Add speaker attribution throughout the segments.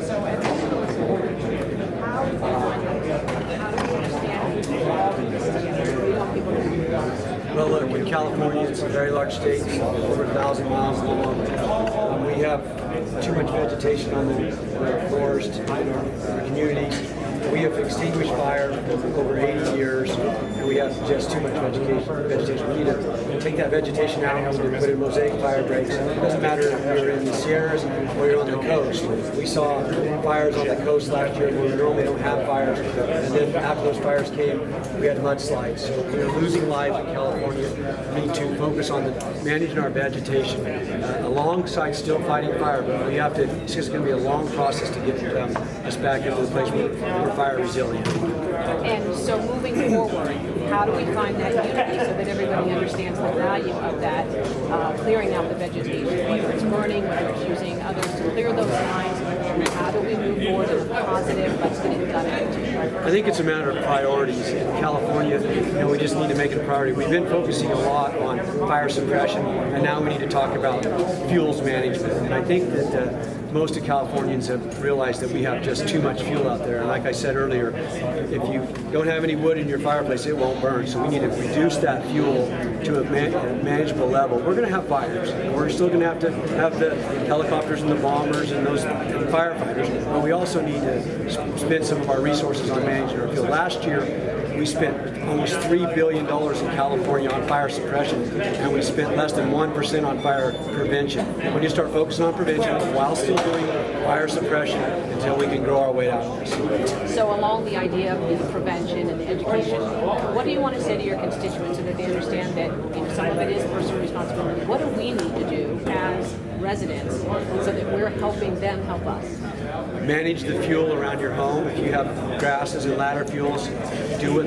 Speaker 1: So as a how do we understand all of this together? We want people to do this.
Speaker 2: Well, look, in California, it's a very large state, over 1,000 miles long. We have too much vegetation on the forest in our communities. We have extinguished fire for over 80 years, and we have just too much vegetation. We need to take that vegetation out and put in mosaic fire breaks. It doesn't matter if you're in the Sierras or you're on the coast. We saw fires on the coast last year where we normally don't have fires, and then after those fires came, we had mudslides. So we're losing lives in California. We need to focus on managing our vegetation alongside still fighting fire, but we have to. It's just going to be a long process to get us back into the place where we're fire resilient.
Speaker 1: And so moving forward, how do we find that unity so that everybody understands the value of that, clearing out the vegetation, whether it's burning, whether it's using others to clear those lines? How do we move forward in a positive, let's get it done attitude?
Speaker 2: I think it's a matter of priorities. In California, we just need to make it a priority. We've been focusing a lot on fire suppression, and now we need to talk about fuels management. And I think that most of Californians have realized that we have just too much fuel out there. And like I said earlier, if you don't have any wood in your fireplace, it won't burn. So we need to reduce that fuel to a manageable level. We're going to have fires. We're still going to have the helicopters and the bombers and those firefighters. But we also need to spend some of our resources on managing our fuel. Last year, we spent almost $3 billion in California on fire suppression, and we spent less than 1% on fire prevention. We need to start focusing on prevention while still doing fire suppression until we can grow our way out of this.
Speaker 1: So along the idea of the prevention and the education, what do you want to say to your constituents so that they understand that some of it is personal responsibility? What do we need to do as residents so that we're helping them help us?
Speaker 2: Manage the fuel around your home. If you have grasses and ladder fuels, do what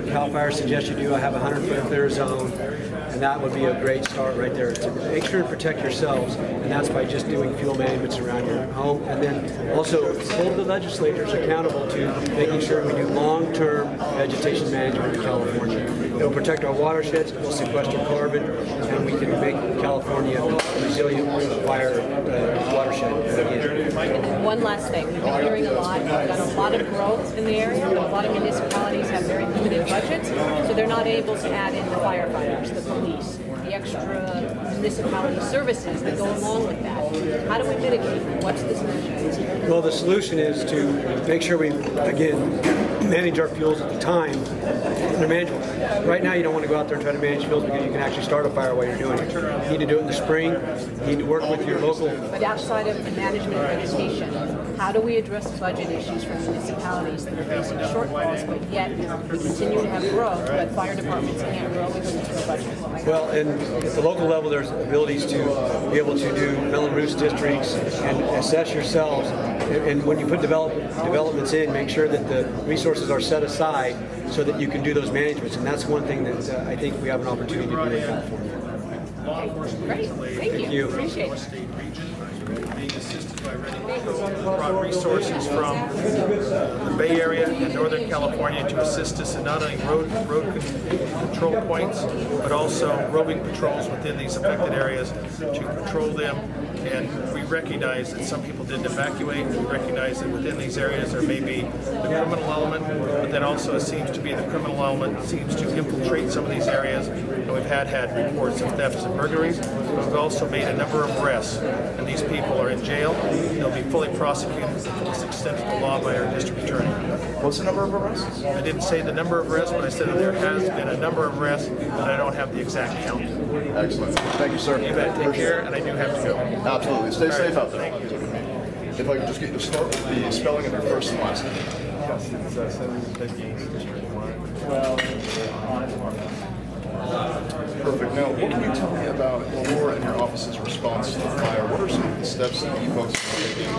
Speaker 2: CAL FIRE suggests you do. I have a 100-foot clear zone, and that would be a great start right there. To make sure to protect yourselves, and that's by just doing fuel management around your home. And then also hold the legislators accountable to making sure we do long-term vegetation management in California. It'll protect our watersheds, it'll sequester carbon, and we can make California a resilient fire watershed again.
Speaker 1: And then one last thing, we've been hearing a lot, we've got a lot of growth in the area, but a lot of municipalities have very limited budgets, so they're not able to add in the firefighters, the police, the extra municipality services that go along with that. How do we mitigate? What's the solution?
Speaker 2: Well, the solution is to make sure we, again, manage our fuels at the time. They're manageable. Right now, you don't want to go out there and try to manage fuels because you can actually start a fire while you're doing it. You need to do it in the spring. You need to work with your local.
Speaker 1: But outside of the management of vegetation, how do we address budget issues from municipalities that are facing shortfalls, but yet we continue to have growth, but fire departments can't grow because it's no budget?
Speaker 2: Well, and at the local level, there's abilities to be able to do mill and roost districts and assess yourselves. And when you put developments in, make sure that the resources are set aside so that you can do those managements. And that's one thing that I think we have an opportunity to do in California.
Speaker 1: Okay, great. Thank you. Appreciate it.
Speaker 3: Being assisted by brought resources from the Bay Area and Northern California to assist us in not only road control points, but also roving patrols within these affected areas to patrol them. And we recognize that some people didn't evacuate. We recognize that within these areas there may be the criminal element, but then also it seems to be the criminal element seems to infiltrate some of these areas. And we've had reports of thefts and burglaries, but we've also made a number of arrests. And these people are in jail. They'll be fully prosecuted to the fullest extent of the law by our district attorney.
Speaker 4: What's the number of arrests?
Speaker 3: I didn't say the number of arrests, but I said that there has been a number of arrests, but I don't have the exact count.
Speaker 4: Excellent. Thank you, sir.
Speaker 3: You bet. Take care, and I do have to go.
Speaker 4: Absolutely. Stay safe out there.
Speaker 3: Thank you.
Speaker 4: If I could just get you to start with the spelling of your first and last name.
Speaker 5: Yes, it's 750 District 1. Well,
Speaker 4: Perfect. Now, what can you tell me about your and your office's response to the fire? What are some of the steps that you folks are taking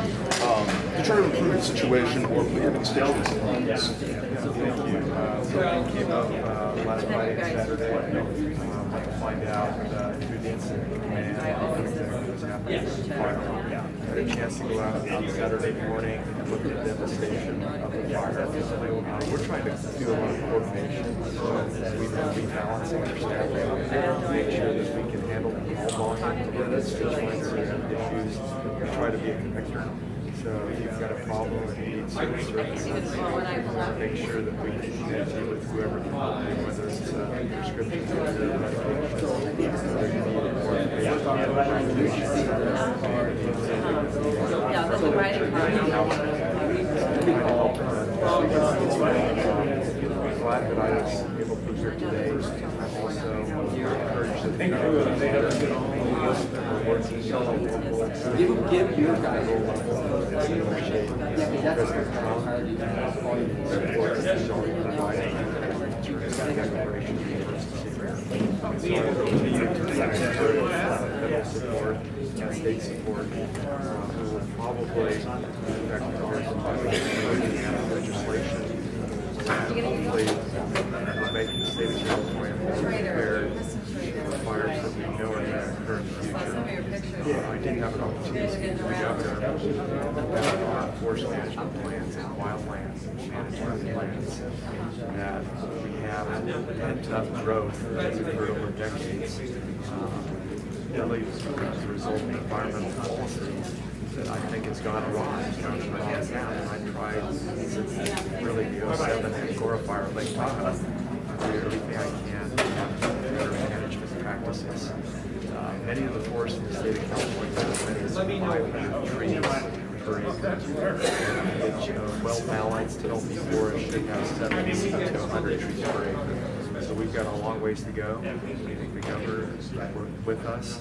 Speaker 4: to try to improve the situation or put your constituents in this?
Speaker 5: Something came up last Friday and Saturday. To find out who the incident and I had a chance to go out on Saturday morning and look at the devastation of the fire. We're trying to do a lot of coordination, so we've been rebalancing our staffing to make sure that we can handle all volume of constituents and issues and try to be a connector. you've got a problem and you need service, we want to make sure that we can connect you with whoever can help you, whether it's prescriptions or medications, whether you need more
Speaker 1: Yeah, that's the writing part.
Speaker 5: I'm glad that I was able to be here today. I'm also encouraged that the government that we're working
Speaker 2: Give your guys
Speaker 5: federal support, state support, who will probably affect legislation. Hopefully, make the state of California more prepared for fires that we know are going to occur in the future. I did have an opportunity to speak to the governor about our forest management plans and wildland management plans that we have pent-up growth that's occurred over decades. Really, as a result of environmental policies that I think has gone wrong. It's gone to my hands down, and I tried since really the 07 Angora fire at Lake Tahoe to do everything I can to have better management practices. Many of the forests in the state of California have many as 500 trees per acre. It's well balanced, healthy forest should have 70 to 100 trees per acre. So we've got a long ways to go. We think the governor is working with us.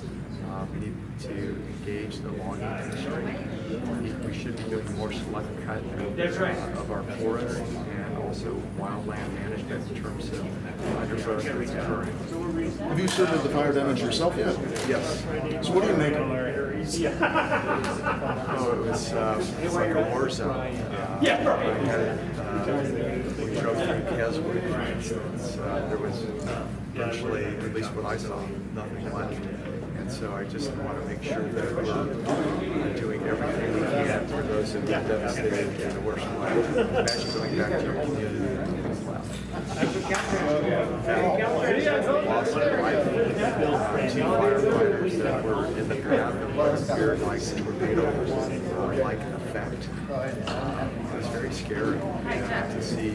Speaker 5: We need to engage the logging industry. We should be doing more select cut of our forests and also wildland management in terms of undergrowth that's occurring.
Speaker 4: Have you surveyed the fire damage yourself yet?
Speaker 5: Yes.
Speaker 4: So what do you make of it?
Speaker 5: Oh, it was like a war zone. We drove through Keswick, for instance. There was virtually, at least what I saw, nothing left. And so I just want to make sure that we're doing everything we can for those who have been devastated in the worst way. Imagine going back to your community and nothing's left. Lost their life. Two firefighters that were in the path of what appeared like tornado-like effect. It was very scary to see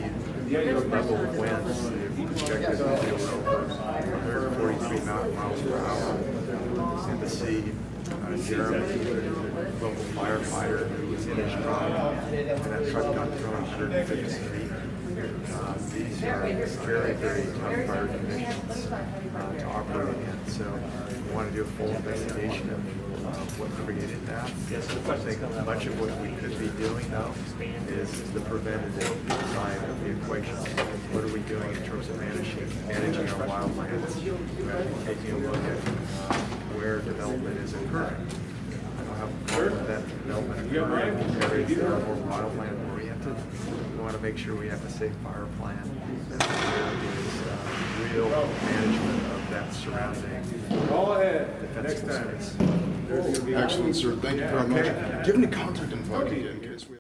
Speaker 5: the level of winds. The projected was over 143 miles per hour. And to see Jeremy, the local firefighter who was in his truck, and that truck got thrown 150 feet. These are very, very tough fire conditions to operate in. So we want to do a full investigation of what created that. I think much of what we could be doing, though, is the preventative side of the equation. What are we doing in terms of managing our wildlands? Taking a look at where development is occurring. I don't have a problem with that development occurring in areas that are more wildland oriented. We want to make sure we have a safe fire plan and there is real management of that surrounding defensible space.
Speaker 4: Excellent, sir. Thank you very much. Do you have any contact info in case we